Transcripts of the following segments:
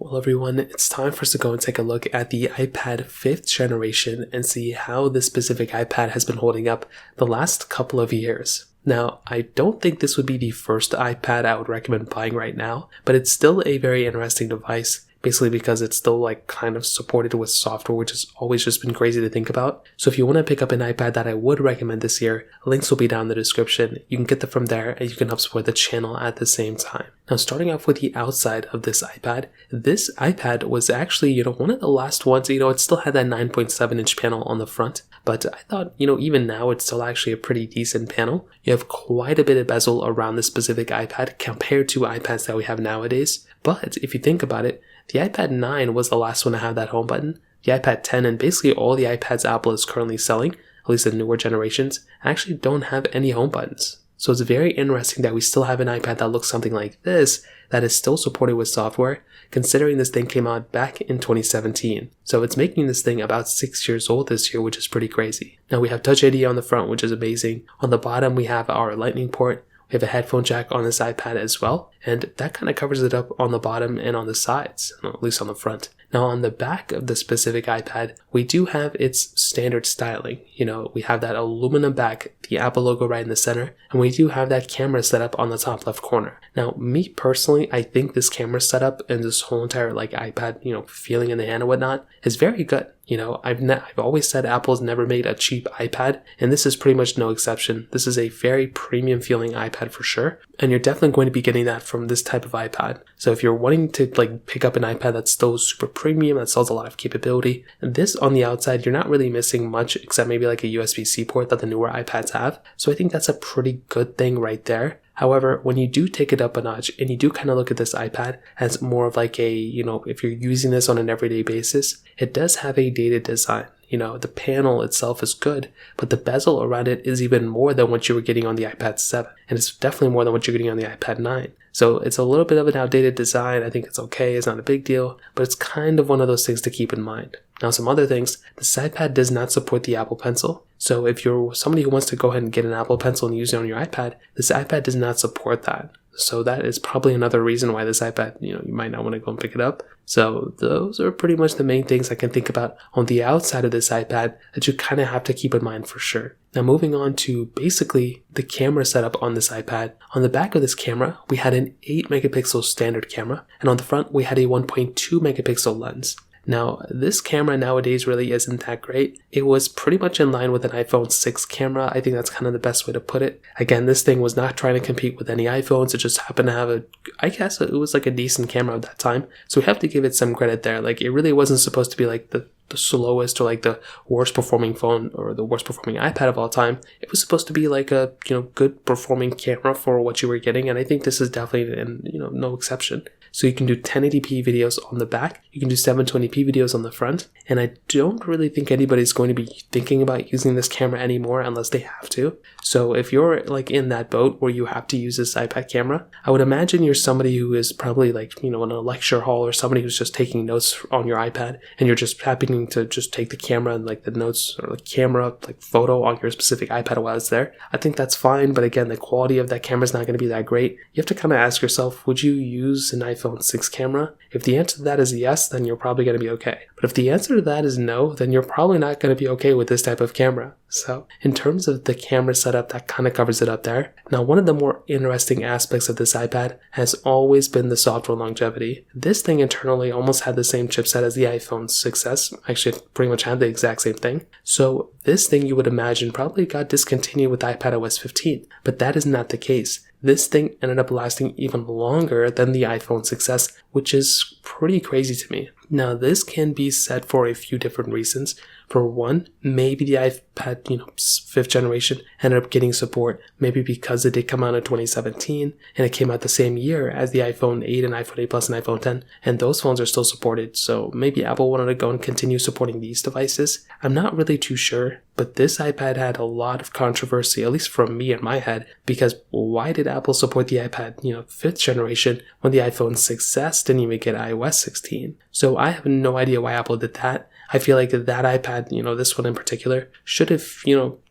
Well, everyone, it's time for us to go and take a look at the iPad 5th generation and see how this specific iPad has been holding up the last couple of years. Now, I don't think this would be the first iPad I would recommend buying right now, but it's still a very interesting device. Basically because it's still kind of supported with software, which has always just been crazy to think about. So if you want to pick up an iPad that I would recommend this year, links will be down in the description. You can get them from there and you can help support the channel at the same time. Now, starting off with the outside of this iPad was actually, one of the last ones. It still had that 9.7-inch panel on the front, but I thought, even now it's still actually a pretty decent panel. You have quite a bit of bezel around this specific iPad compared to iPads that we have nowadays. But if you think about it, the iPad 9 was the last one to have that home button. The iPad 10 and basically all the iPads Apple is currently selling, at least the newer generations, actually don't have any home buttons. So it's very interesting that we still have an iPad that looks something like this that is still supported with software, considering this thing came out back in 2017. So it's making this thing about 6 years old this year, which is pretty crazy. Now we have Touch ID on the front, which is amazing. On the bottom, we have our Lightning port. We have a headphone jack on this iPad as well, and that kind of covers it up on the bottom and on the sides, at least on the front. Now on the back of the specific iPad, we do have its standard styling. We have that aluminum back, the Apple logo right in the center, and we do have that camera setup on the top left corner. Now, me personally, I think this camera setup and this whole entire iPad, feeling in the hand and whatnot is very good. I've always said Apple's never made a cheap iPad, and this is pretty much no exception. This is a very premium feeling iPad for sure, and you're definitely going to be getting that from this type of iPad. So if you're wanting to pick up an iPad that's still super premium, that sells a lot of capability, and this on the outside, you're not really missing much except maybe a USB-C port that the newer iPads have. So I think that's a pretty good thing right there. However, when you do take it up a notch and you do kind of look at this iPad as more of if you're using this on an everyday basis, it does have a dated design. The panel itself is good, but the bezel around it is even more than what you were getting on the iPad 7. And it's definitely more than what you're getting on the iPad 9. So it's a little bit of an outdated design. I think it's okay. It's not a big deal, but it's kind of one of those things to keep in mind. Now, some other things, this iPad does not support the Apple Pencil. So if you're somebody who wants to go ahead and get an Apple Pencil and use it on your iPad, this iPad does not support that. So that is probably another reason why this iPad, you might not want to go and pick it up. So those are pretty much the main things I can think about on the outside of this iPad that you kind of have to keep in mind for sure. Now moving on to basically the camera setup on this iPad. On the back of this camera, we had an 8 megapixel standard camera, and on the front, we had a 1.2 megapixel lens. Now, this camera nowadays really isn't that great. It was pretty much in line with an iPhone 6 camera. I think that's kind of the best way to put it. Again, this thing was not trying to compete with any iPhones. It just happened to have it was a decent camera at that time. So we have to give it some credit there. It really wasn't supposed to be the slowest or the worst performing phone or the worst performing iPad of all time. It was supposed to be a good performing camera for what you were getting, and I think this is definitely no exception. So you can do 1080p videos on the back, you can do 720p videos on the front, and I don't really think anybody's going to be thinking about using this camera anymore unless they have to. So if you're in that boat where you have to use this iPad camera, I would imagine you're somebody who is probably in a lecture hall or somebody who's just taking notes on your iPad, and you're just happening to just take the camera and the notes or the camera photo on your specific iPad while it's there. I think that's fine, but again, the quality of that camera is not going to be that great. You have to kind of ask yourself, would you use an iPhone 6 camera? If the answer to that is yes, then you're probably going to be okay. But if the answer to that is no, then you're probably not going to be okay with this type of camera. So in terms of the camera setup, that kind of covers it up there. Now, one of the more interesting aspects of this iPad has always been the software longevity. This thing internally almost had the same chipset as the iPhone 6s. Actually, it pretty much had the exact same thing. So this thing you would imagine probably got discontinued with iPadOS 15, but that is not the case. This thing ended up lasting even longer than the iPhone 6s, which is pretty crazy to me. Now, this can be said for a few different reasons. For one, maybe the iPad, 5th generation ended up getting support, maybe because it did come out in 2017, and it came out the same year as the iPhone 8 and iPhone 8 Plus and iPhone 10, and those phones are still supported, so maybe Apple wanted to go and continue supporting these devices. I'm not really too sure, but this iPad had a lot of controversy, at least from me in my head, because why did Apple support the iPad, 5th generation when the iPhone 6s didn't even get iOS 16? So I have no idea why Apple did that. I feel like that iPad, this one in particular, should have,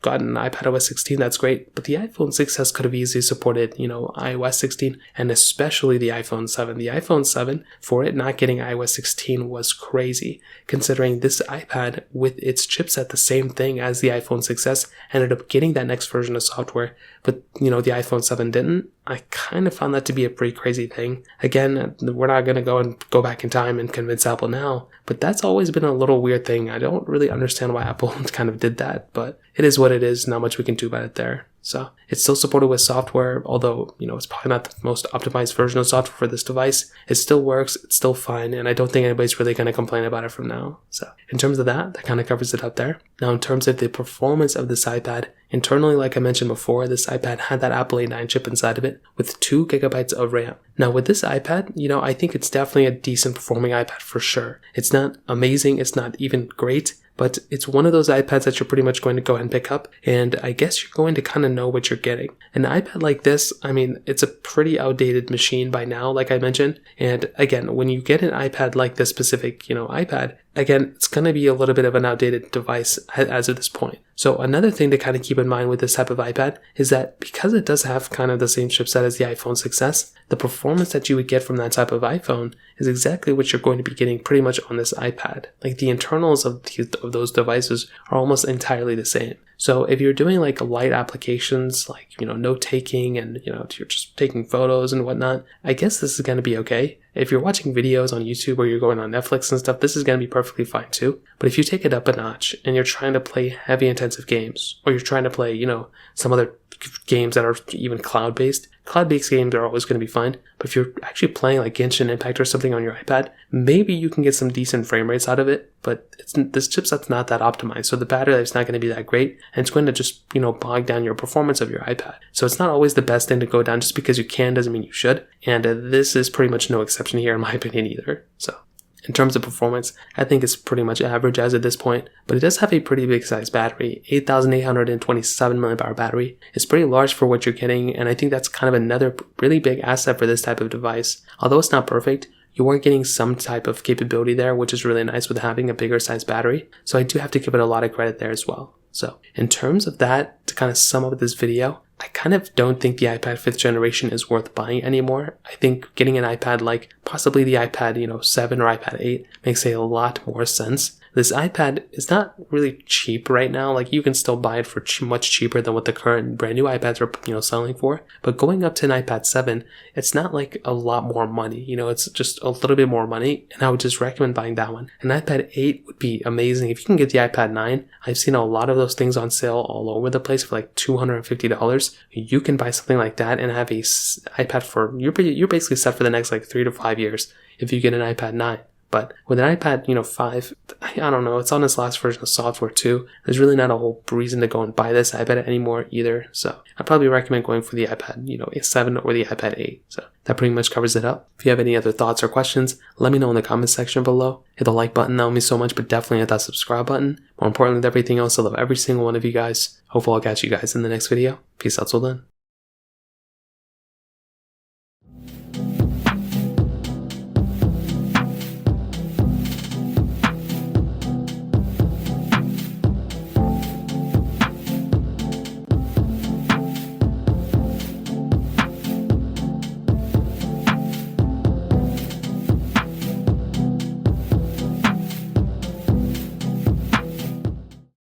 gotten iPad OS 16, that's great, but the iPhone 6s could have easily supported, iOS 16, and especially the iPhone 7. The iPhone 7, for it not getting iOS 16 was crazy, considering this iPad with its chipset, the same thing as the iPhone 6s, ended up getting that next version of software, but the iPhone 7 didn't. I kind of found that to be a pretty crazy thing. Again, we're not going to go back in time and convince Apple now, but that's always been a little weird thing. I don't really understand why Apple kind of did that, but it is what it is. Not much we can do about it there. So it's still supported with software, although, it's probably not the most optimized version of software for this device. It still works, it's still fine, and I don't think anybody's really going to complain about it from now. So in terms of that kind of covers it up there. Now in terms of the performance of this iPad, internally, like I mentioned before, this iPad had that Apple A9 chip inside of it with 2 gigabytes of RAM. Now with this iPad, I think it's definitely a decent performing iPad for sure. It's not amazing, it's not even great, but it's one of those iPads that you're pretty much going to go ahead and pick up, and I guess you're going to kind of know what you're getting. An iPad like this, it's a pretty outdated machine by now, like I mentioned, and again, when you get an iPad like this specific, iPad, again, it's going to be a little bit of an outdated device as of this point. So another thing to kind of keep in mind with this type of iPad is that because it does have kind of the same chipset as the iPhone 6s, the performance that you would get from that type of iPhone is exactly what you're going to be getting pretty much on this iPad. Like the internals of those devices are almost entirely the same. So if you're doing like light applications, like, note taking and, you're just taking photos and whatnot, I guess this is going to be okay. If you're watching videos on YouTube or you're going on Netflix and stuff, this is going to be perfectly fine too. But if you take it up a notch and you're trying to play heavy intensive games, or you're trying to play, some other games that are even cloud-based games are always going to be fine. But if you're actually playing like Genshin Impact or something on your iPad, maybe you can get some decent frame rates out of it, but this chipset's not that optimized, so the battery life's not going to be that great, and it's going to just, bog down your performance of your iPad. So it's not always the best thing to go down. Just because you can doesn't mean you should, and this is pretty much no exception here in my opinion either. So in terms of performance, I think it's pretty much average as at this point, but it does have a pretty big size battery. 8,827 milliamp hour battery. It's pretty large for what you're getting, and I think that's kind of another really big asset for this type of device. Although it's not perfect, you are getting some type of capability there, which is really nice with having a bigger size battery. So I do have to give it a lot of credit there as well. So in terms of that, to kind of sum up this video, I kind of don't think the iPad 5th generation is worth buying anymore. I think getting an iPad like possibly the iPad, 7 or iPad 8 makes a lot more sense. This iPad is not really cheap right now. Like you can still buy it for much cheaper than what the current brand new iPads are, selling for. But going up to an iPad 7, it's not like a lot more money. It's just a little bit more money, and I would just recommend buying that one. An iPad 8 would be amazing. If you can get the iPad 9, I've seen a lot of those things on sale all over the place for like $250. You can buy something like that and have a iPad for, you're basically set for the next like 3 to 5 years if you get an iPad 9. But with an iPad, 5, I don't know, it's on its last version of software too. There's really not a whole reason to go and buy this iPad anymore either. So I'd probably recommend going for the iPad, 7 or the iPad 8. So that pretty much covers it up. If you have any other thoughts or questions, let me know in the comments section below. Hit the like button, that would mean so much, but definitely hit that subscribe button. More importantly than everything else, I love every single one of you guys. Hopefully I'll catch you guys in the next video. Peace out till then.